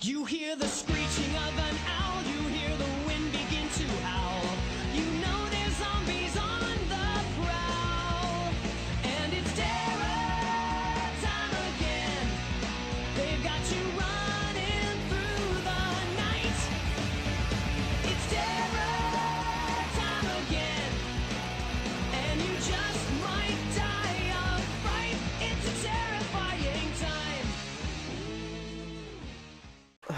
You hear the screeching of an owl, you hear the wind begin to howl. You know there's zombies on the prowl. And it's terror time again. They've got you running through the night. It's terror time again. And you just might die of fright. It's a terrifying time.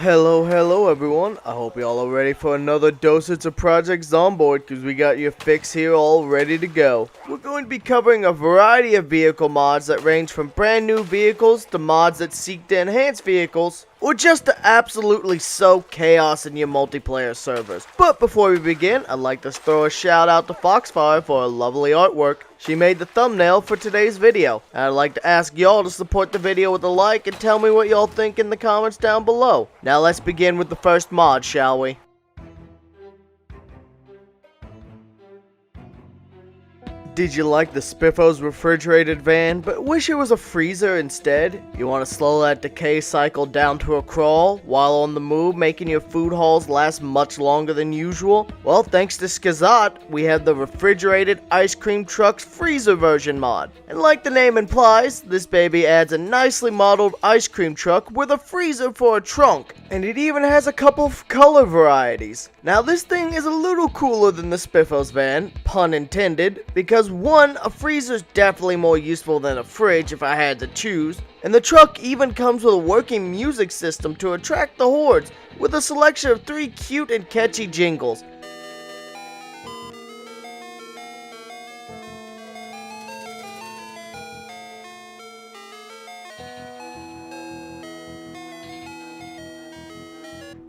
Hello everyone, I hope y'all are ready for another dosage of Project Zomboid, because we got your fix here all ready to go. We're going to be covering a variety of vehicle mods that range from brand new vehicles to mods that seek to enhance vehicles, or just to absolutely sow chaos in your multiplayer servers. But before we begin, I'd like to throw a shout out to Foxfire for her lovely artwork. She made the thumbnail for today's video. And I'd like to ask y'all to support the video with a like and tell me what y'all think in the comments down below. Now let's begin with the first mod, shall we? Did you like the Spiffo's refrigerated van, but wish it was a freezer instead? You want to slow that decay cycle down to a crawl, while on the move, making your food hauls last much longer than usual? Well, thanks to Skazat, we have the Refrigerated Ice Cream Truck's Freezer version mod. And like the name implies, this baby adds a nicely modeled ice cream truck with a freezer for a trunk. And it even has a couple of color varieties. Now this thing is a little cooler than the Spiffo's van, pun intended, because one, a freezer's definitely more useful than a fridge if I had to choose, and the truck even comes with a working music system to attract the hordes, with a selection of 3 cute and catchy jingles.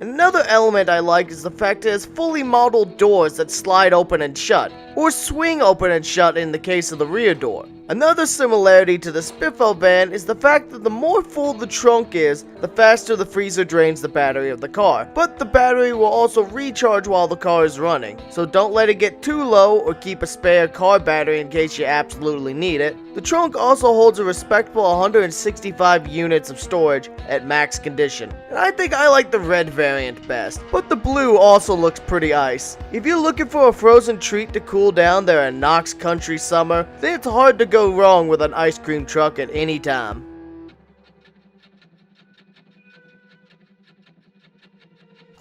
Another element I like is the fact it has fully modeled doors that slide open and shut, or swing open and shut in the case of the rear door. Another similarity to the Spiffo van is the fact that the more full the trunk is, the faster the freezer drains the battery of the car. But the battery will also recharge while the car is running, so don't let it get too low or keep a spare car battery in case you absolutely need it. The trunk also holds a respectable 165 units of storage at max condition, and I think I like the red variant best, but the blue also looks pretty ice. If you're looking for a frozen treat to cool down there in Knox Country summer, then it's hard to go wrong with an ice cream truck at any time.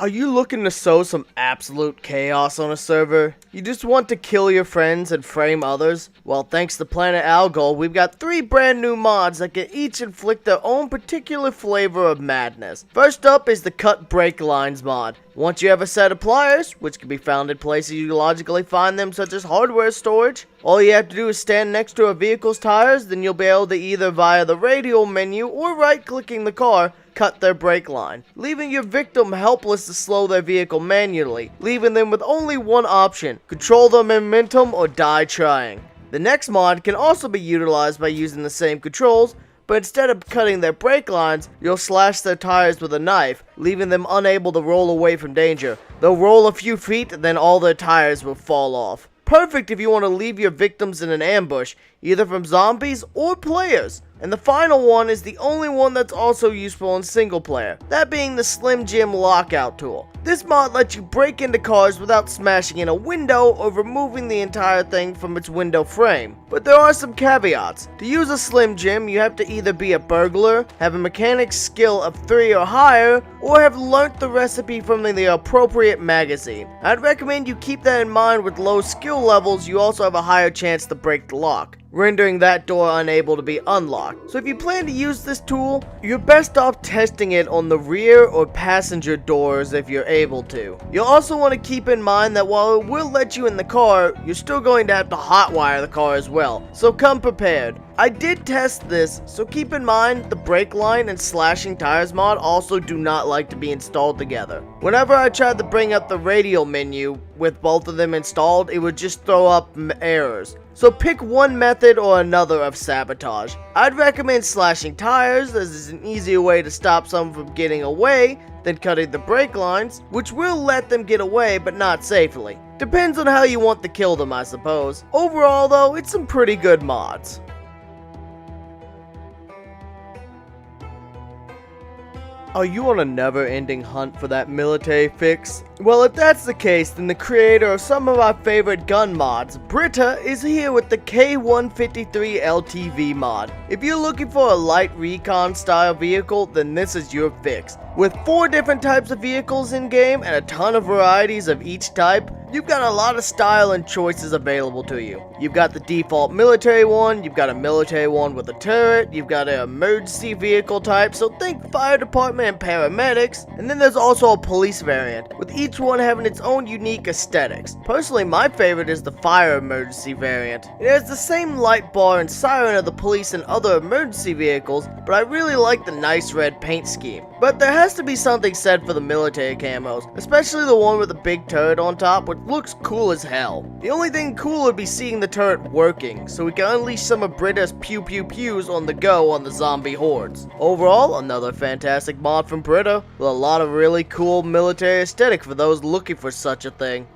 Are you looking to sow some absolute chaos on a server? You just want to kill your friends and frame others? Well, thanks to Planet Algol, we've got 3 brand new mods that can each inflict their own particular flavor of madness. First up is the Cut Brake Lines mod. Once you have a set of pliers, which can be found in places you logically find them such as hardware storage, all you have to do is stand next to a vehicle's tires, then you'll be able to either via the radial menu or right-clicking the car, cut their brake line, leaving your victim helpless to slow their vehicle manually, leaving them with only one option: control their momentum or die trying. The next mod can also be utilized by using the same controls, but instead of cutting their brake lines, you'll slash their tires with a knife, leaving them unable to roll away from danger. They'll roll a few feet, then all their tires will fall off. Perfect if you want to leave your victims in an ambush, either from zombies or players. And the final one is the only one that's also useful in single player, that being the Slim Jim lockout tool. This mod lets you break into cars without smashing in a window or removing the entire thing from its window frame. But there are some caveats. To use a Slim Jim, you have to either be a burglar, have a mechanic's skill of 3 or higher, or have learnt the recipe from the appropriate magazine. I'd recommend you keep that in mind. With low skill levels, you also have a higher chance to break the lock, rendering that door unable to be unlocked. So if you plan to use this tool, you're best off testing it on the rear or passenger doors if you're able to. You'll also want to keep in mind that while it will let you in the car, you're still going to have to hotwire the car as well, so come prepared. I did test this, so keep in mind the brake line and slashing tires mod also do not like to be installed together. Whenever I tried to bring up the radial menu with both of them installed, it would just throw up errors. So pick one method or another of sabotage. I'd recommend slashing tires, as it's an easier way to stop someone from getting away than cutting the brake lines, which will let them get away but not safely. Depends on how you want to kill them, I suppose. Overall though, it's some pretty good mods. Are you on a never-ending hunt for that military fix? Well, if that's the case, then the creator of some of our favorite gun mods, Brita, is here with the K153 LTV mod. If you're looking for a light recon style vehicle, then this is your fix. With 4 different types of vehicles in-game and a ton of varieties of each type, you've got a lot of style and choices available to you. You've got the default military one, you've got a military one with a turret, you've got an emergency vehicle type, so think fire department and paramedics, and then there's also a police variant, with each one having its own unique aesthetics. Personally, my favorite is the fire emergency variant. It has the same light bar and siren of the police and other emergency vehicles, but I really like the nice red paint scheme. But there has to be something said for the military camos, especially the one with the big turret on top, which looks cool as hell. The only thing cool would be seeing the turret working, so we can unleash some of Brita's pew pew pews on the go on the zombie hordes. Overall, another fantastic mod from Brita, with a lot of really cool military aesthetic for those looking for such a thing.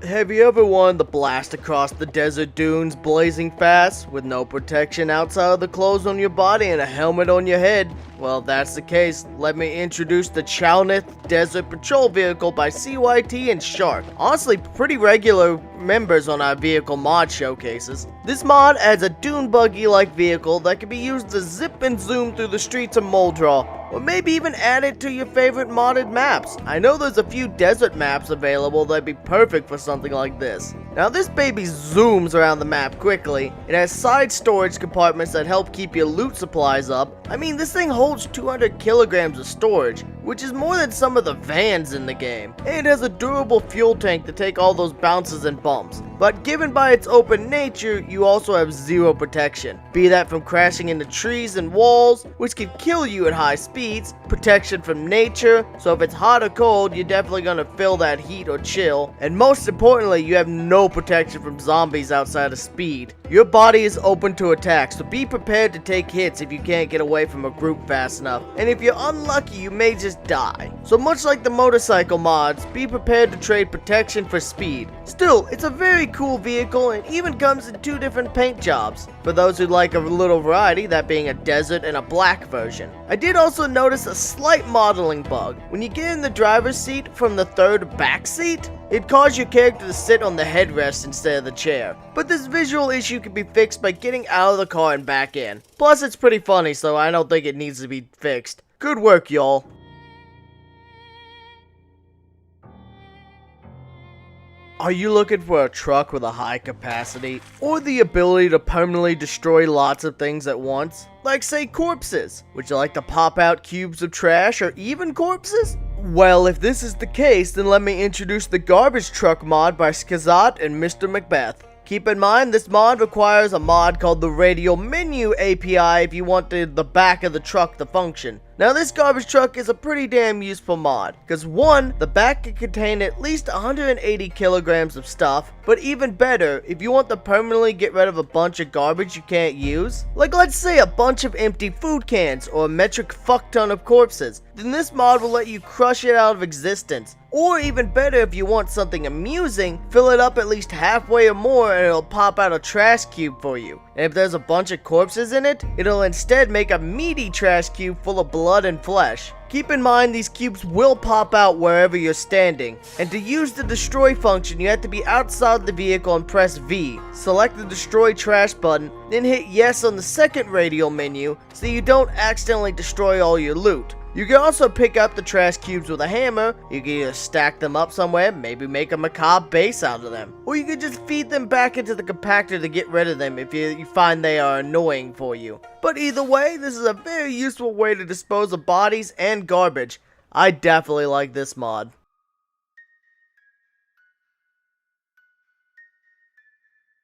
Have you ever wanted to blast across the desert dunes blazing fast, with no protection outside of the clothes on your body and a helmet on your head? Well, if that's the case, let me introduce the Chalneth Desert Patrol Vehicle by CYT and Shark. Honestly, pretty regular members on our vehicle mod showcases. This mod adds a dune buggy-like vehicle that can be used to zip and zoom through the streets of Moldraw, or maybe even add it to your favorite modded maps. I know there's a few desert maps available that'd be perfect for something like this. Now this baby zooms around the map quickly. It has side storage compartments that help keep your loot supplies up. I mean, this thing holds 200 kilograms of storage, which is more than some of the vans in the game. And it has a durable fuel tank to take all those bounces and bumps. But given by its open nature, you also have zero protection. Be that from crashing into trees and walls, which can kill you at high speeds, protection from nature, so if it's hot or cold, you're definitely gonna feel that heat or chill, and most importantly, you have no protection from zombies outside of speed. Your body is open to attack, so be prepared to take hits if you can't get away from a group fast enough, and if you're unlucky, you may just die. So much like the motorcycle mods, be prepared to trade protection for speed. Still, it's a very cool vehicle and even comes in 2 different paint jobs, for those who like a little variety, that being a desert and a black version. I did also notice a slight modeling bug. When you get in the driver's seat from the 3rd back seat, it caused your character to sit on the headrest instead of the chair. But this visual issue can be fixed by getting out of the car and back in. Plus it's pretty funny, so I don't think it needs to be fixed. Good work, y'all. Are you looking for a truck with a high capacity, or the ability to permanently destroy lots of things at once? Like say corpses. Would you like to pop out cubes of trash or even corpses? Well, if this is the case, then let me introduce the Garbage Truck mod by Skazat and Mr. Macbeth. Keep in mind, this mod requires a mod called the Radial Menu API if you want the back of the truck to function. Now this garbage truck is a pretty damn useful mod, because 1, the back can contain at least 180 kilograms of stuff, but even better, if you want to permanently get rid of a bunch of garbage you can't use, like let's say a bunch of empty food cans or a metric fuck ton of corpses, then this mod will let you crush it out of existence. Or even better, if you want something amusing, fill it up at least halfway or more and it'll pop out a trash cube for you. And if there's a bunch of corpses in it, it'll instead make a meaty trash cube full of blood and flesh. Keep in mind these cubes will pop out wherever you're standing, and to use the destroy function you have to be outside the vehicle and press V, select the destroy trash button, then hit yes on the second radial menu so you don't accidentally destroy all your loot. You can also pick up the trash cubes with a hammer. You can either stack them up somewhere, maybe make a macabre base out of them, or you can just feed them back into the compactor to get rid of them if you find they are annoying for you. But either way, this is a very useful way to dispose of bodies and garbage. I definitely like this mod.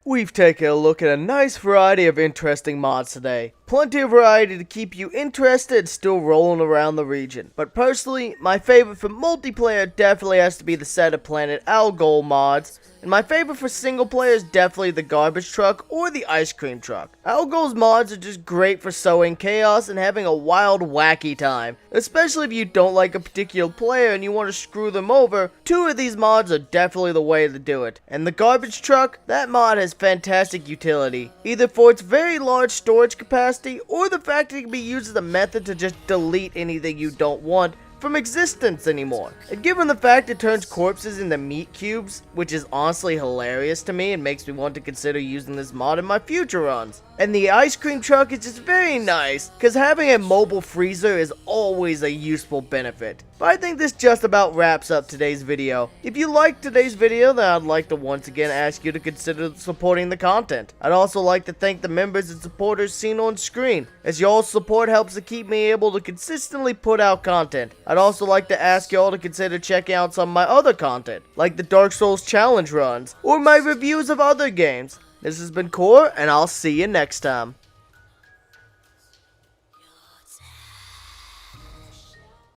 We've taken a look at a nice variety of interesting mods today. Plenty of variety to keep you interested and still rolling around the region. But personally, my favorite for multiplayer definitely has to be the set of Planet Algol mods, and my favorite for single player is definitely the garbage truck or the ice cream truck. Algol's mods are just great for sowing chaos and having a wild, wacky time. Especially if you don't like a particular player and you want to screw them over, 2 of these mods are definitely the way to do it. And the garbage truck, that mod has fantastic utility, either for its very large storage capacity or the fact that it can be used as a method to just delete anything you don't want from existence anymore. And given the fact it turns corpses into meat cubes, which is honestly hilarious to me and makes me want to consider using this mod in my future runs. And the ice cream truck is just very nice, because having a mobile freezer is always a useful benefit. But I think this just about wraps up today's video. If you liked today's video, then I'd like to once again ask you to consider supporting the content. I'd also like to thank the members and supporters seen on screen, as y'all's support helps to keep me able to consistently put out content. I'd also like to ask y'all to consider checking out some of my other content, like the Dark Souls challenge runs, or my reviews of other games. This has been Core, and I'll see you next time.